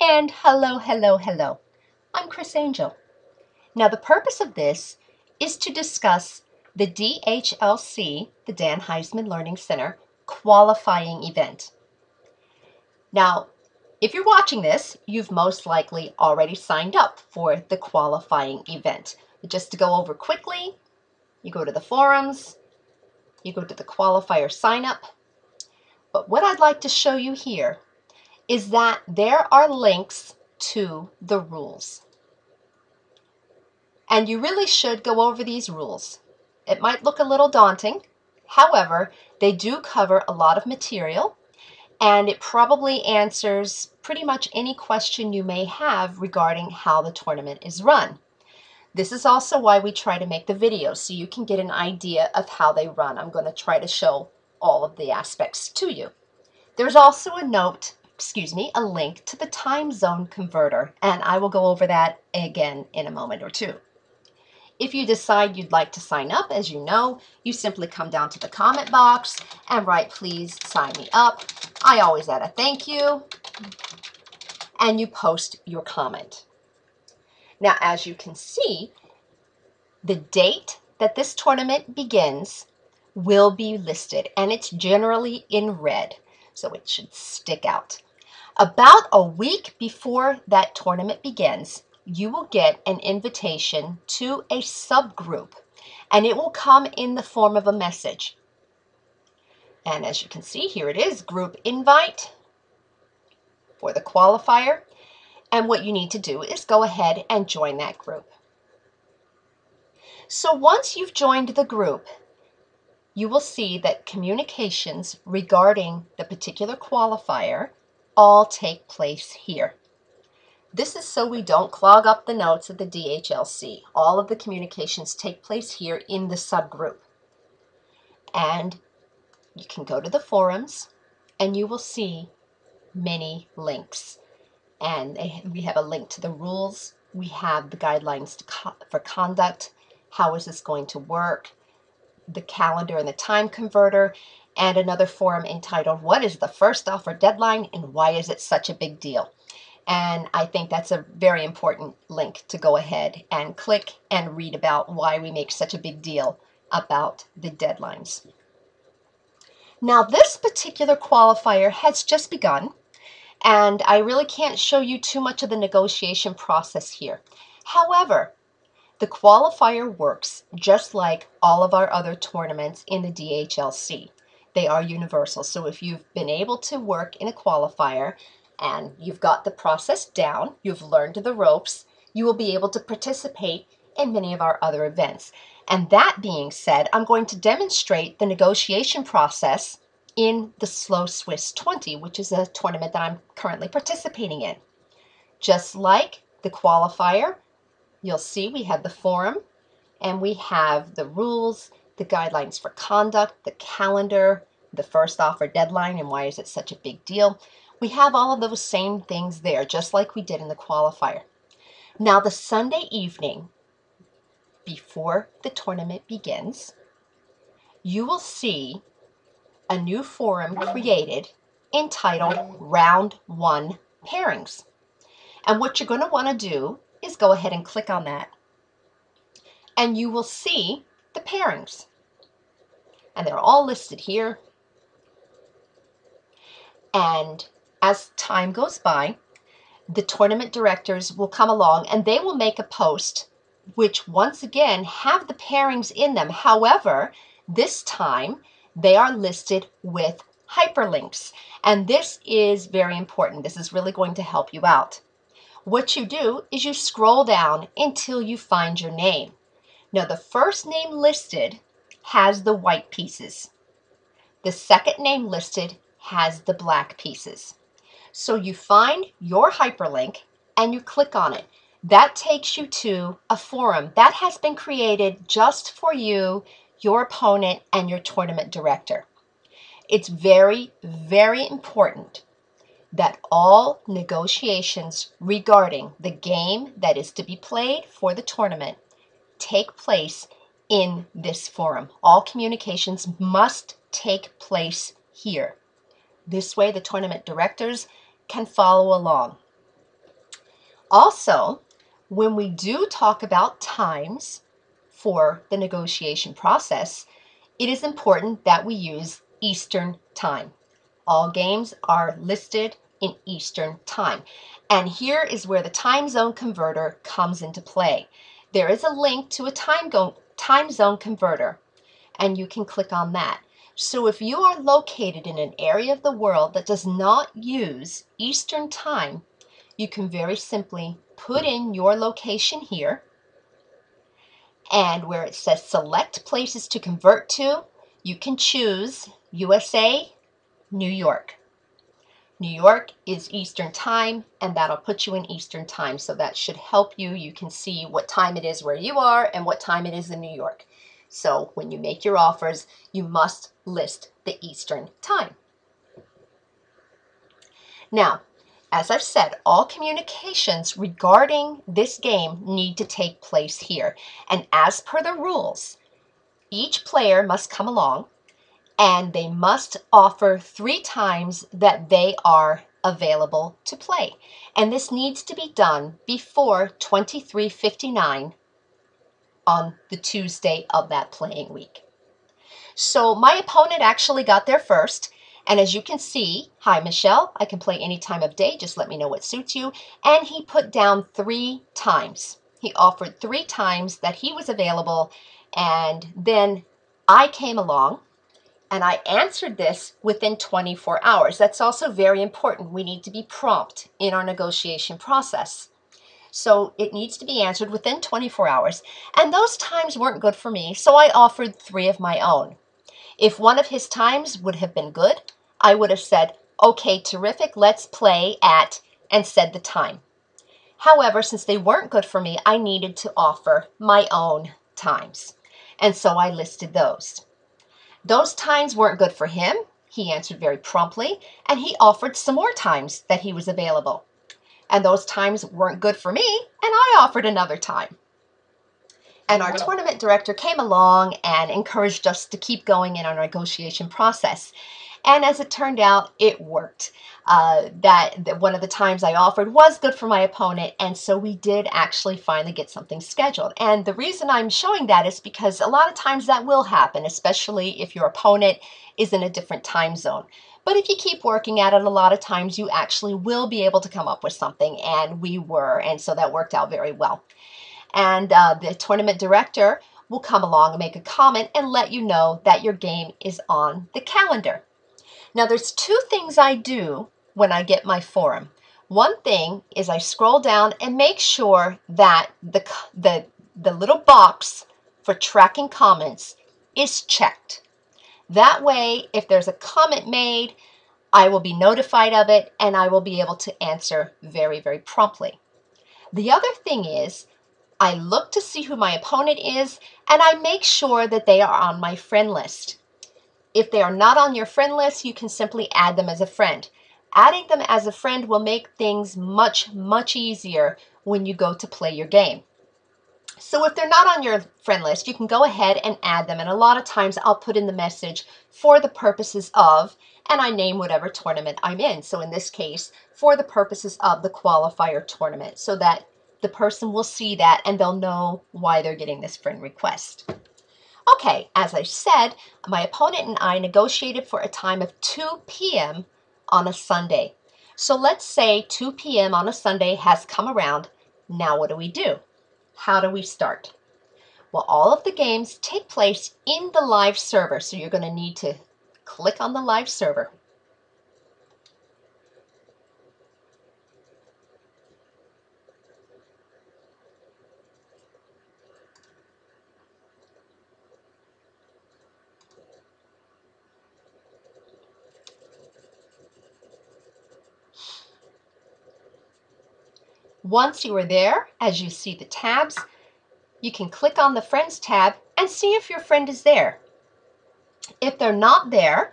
And hello, hello, hello. I'm Chris Angel. Now the purpose of this is to discuss the DHLC, the Dan Heisman Learning Center, qualifying event. Now, if you're watching this, you've most likely already signed up for the qualifying event. But just to go over quickly, you go to the forums, you go to the qualifier sign up. But what I'd like to show you here is that there are links to the rules. And you really should go over these rules. It might look a little daunting. However, they do cover a lot of material, and it probably answers pretty much any question you may have regarding how the tournament is run. This is also why we try to make the videos, so you can get an idea of how they run. I'm going to try to show all of the aspects to you. There's also a link to the time zone converter, and I will go over that again in a moment or two. If you decide you'd like to sign up, as you know, you simply come down to the comment box and write, "Please sign me up." I always add a thank you, and you post your comment. Now, as you can see, the date that this tournament begins will be listed, and it's generally in red, so it should stick out. About a week before that tournament begins, you will get an invitation to a subgroup, and it will come in the form of a message. And as you can see, here it is, group invite for the qualifier. And what you need to do is go ahead and join that group. So once you've joined the group, you will see that communications regarding the particular qualifier all take place here. This is so we don't clog up the notes of the DHLC. All of the communications take place here in the subgroup. And you can go to the forums and you will see many links. And we have a link to the rules. We have the guidelines for conduct. How is this going to work? The calendar and the time converter. And another forum entitled, "What is the first offer deadline and why is it such a big deal?" And I think that's a very important link to go ahead and click and read about why we make such a big deal about the deadlines. Now, this particular qualifier has just begun, and I really can't show you too much of the negotiation process here. However, the qualifier works just like all of our other tournaments in the DHLC. They are universal. So if you've been able to work in a qualifier and you've got the process down, you've learned the ropes, you will be able to participate in many of our other events. And that being said, I'm going to demonstrate the negotiation process in the Slow Swiss 20, which is a tournament that I'm currently participating in. Just like the qualifier, you'll see we have the forum and we have the rules, the guidelines for conduct, the calendar, the first offer deadline, and why is it such a big deal. We have all of those same things there, just like we did in the qualifier. Now, the Sunday evening before the tournament begins, you will see a new forum created entitled Round 1 Pairings. And what you're going to want to do is go ahead and click on that, and you will see the pairings. And they're all listed here. And as time goes by, the tournament directors will come along and they will make a post which once again have the pairings in them. However, this time they are listed with hyperlinks. And this is very important. This is really going to help you out. What you do is you scroll down until you find your name. Now, the first name listed has the white pieces. The second name listed has the black pieces. So you find your hyperlink and you click on it. That takes you to a forum that has been created just for you, your opponent, and your tournament director. It's very, very important that all negotiations regarding the game that is to be played for the tournament take place in this forum. All communications must take place here. This way the tournament directors can follow along. Also, when we do talk about times for the negotiation process, it is important that we use Eastern Time. All games are listed in Eastern Time. And here is where the time zone converter comes into play. There is a link to a time zone converter, and you can click on that. So if you are located in an area of the world that does not use Eastern Time, you can very simply put in your location here, and where it says select places to convert to, you can choose USA, New York. New York is Eastern Time, and that'll put you in Eastern Time, so that should help you. You can see what time it is where you are and what time it is in New York. So when you make your offers, you must list the Eastern Time. Now, as I've said, all communications regarding this game need to take place here. And as per the rules, each player must come along and they must offer 3 times that they are available to play. And this needs to be done before 23:59 on the Tuesday of that playing week. So my opponent actually got there first. And as you can see, hi Michelle, I can play any time of day, just let me know what suits you. And he put down 3 times. He offered 3 times that he was available, and then I came along and I answered this within 24 hours. That's also very important. We need to be prompt in our negotiation process. So it needs to be answered within 24 hours. And those times weren't good for me, so I offered 3 of my own. If one of his times would have been good, I would have said, okay, terrific, let's play at, and said the time. However, since they weren't good for me, I needed to offer my own times. And so I listed those. Those times weren't good for him. He answered very promptly, and he offered some more times that he was available. And those times weren't good for me, and I offered another time. And our tournament director came along and encouraged us to keep going in our negotiation process. And as it turned out, it worked. That one of the times I offered was good for my opponent, and so we did actually finally get something scheduled. And the reason I'm showing that is because a lot of times that will happen, especially if your opponent is in a different time zone. But if you keep working at it, a lot of times you actually will be able to come up with something, and we were, and so that worked out very well. And the tournament director will come along and make a comment and let you know that your game is on the calendar. Now, there's 2 things I do when I get my forum. One thing is I scroll down and make sure that the little box for tracking comments is checked. That way, if there's a comment made, I will be notified of it and I will be able to answer very, very promptly. The other thing is, I look to see who my opponent is, and I make sure that they are on my friend list. If they are not on your friend list, you can simply add them as a friend. Adding them as a friend will make things much, much easier when you go to play your game. So if they're not on your friend list, you can go ahead and add them. And a lot of times I'll put in the message for the purposes of, and I name whatever tournament I'm in. So in this case, for the purposes of the qualifier tournament, so that the person will see that and they'll know why they're getting this friend request. Okay, as I said, my opponent and I negotiated for a time of 2 p.m. on a Sunday. So let's say 2 p.m. on a Sunday has come around. Now what do we do? How do we start? Well, all of the games take place in the live server, so you're going to need to click on the live server. Once you are there, as you see the tabs, you can click on the Friends tab and see if your friend is there. If they're not there,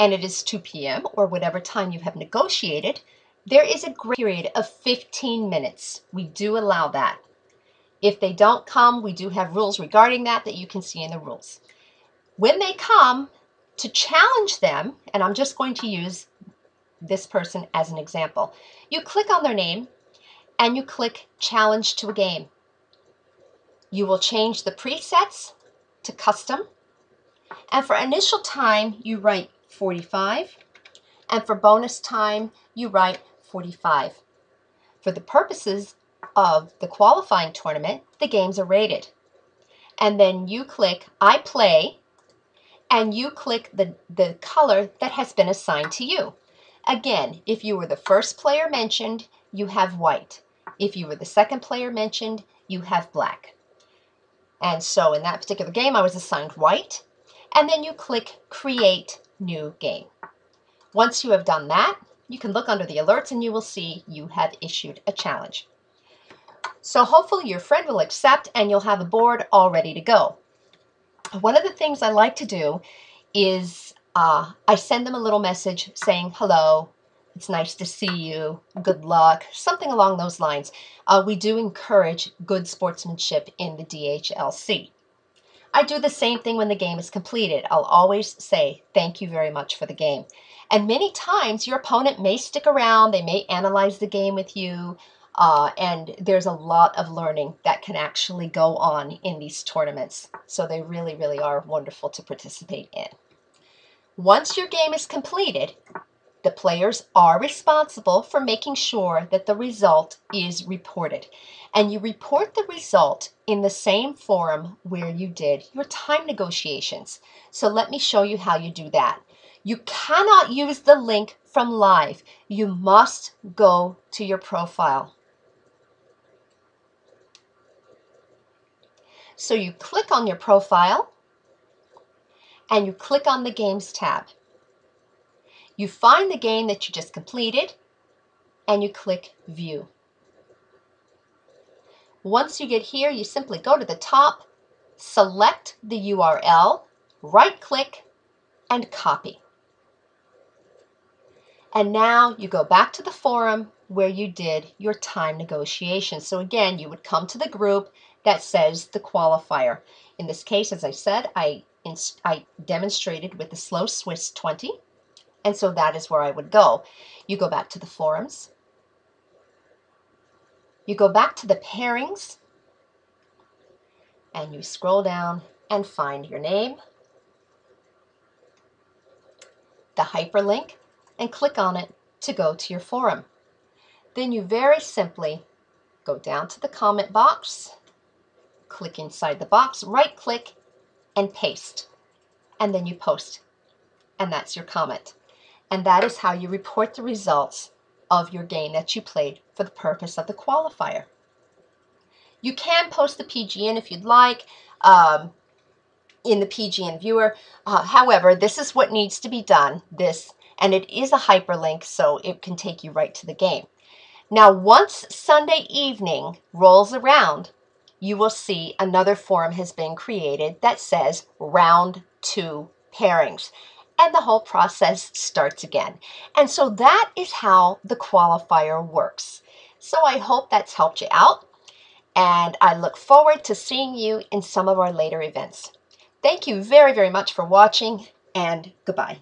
and it is 2 p.m. or whatever time you have negotiated, there is a grace period of 15 minutes. We do allow that. If they don't come, we do have rules regarding that you can see in the rules. When they come, to challenge them, and I'm just going to use this person as an example, you click on their name and you click Challenge to a Game. You will change the presets to custom, and for initial time you write 45, and for bonus time you write 45. For the purposes of the qualifying tournament, the games are rated. And then you click I play, and you click the color that has been assigned to you. Again, if you were the first player mentioned, you have white. If you were the second player mentioned, you have black. And so in that particular game, I was assigned white. And then you click Create New Game. Once you have done that, you can look under the alerts and you will see you have issued a challenge. So hopefully your friend will accept and you'll have a board all ready to go. One of the things I like to do is I send them a little message saying, hello, it's nice to see you, good luck, something along those lines. We do encourage good sportsmanship in the DHLC. I do the same thing when the game is completed. I'll always say, thank you very much for the game. And many times your opponent may stick around, they may analyze the game with you, and there's a lot of learning that can actually go on in these tournaments. So they really, really are wonderful to participate in. Once your game is completed, the players are responsible for making sure that the result is reported. And you report the result in the same forum where you did your time negotiations. So let me show you how you do that. You cannot use the link from live. You must go to your profile. So you click on your profile and you click on the Games tab. You find the game that you just completed and you click View. Once you get here, you simply go to the top, select the URL, right-click, and copy. And now you go back to the forum where you did your time negotiation. So again, you would come to the group that says the qualifier. In this case, as I said, I demonstrated with the slow Swiss 20, and so that is where I would go. You go back to the forums. You go back to the pairings, and you scroll down and find your name, the hyperlink, and click on it to go to your forum. Then you very simply go down to the comment box, click inside the box, right-click, and paste. And then you post. And that's your comment. And that is how you report the results of your game that you played for the purpose of the qualifier. You can post the PGN if you'd like in the PGN viewer. However, this is what needs to be done. And it is a hyperlink, so it can take you right to the game. Now, once Sunday evening rolls around, you will see another forum has been created that says Round 2 Pairings. And the whole process starts again. And so that is how the qualifier works. So I hope that's helped you out. And I look forward to seeing you in some of our later events. Thank you very, very much for watching, and goodbye.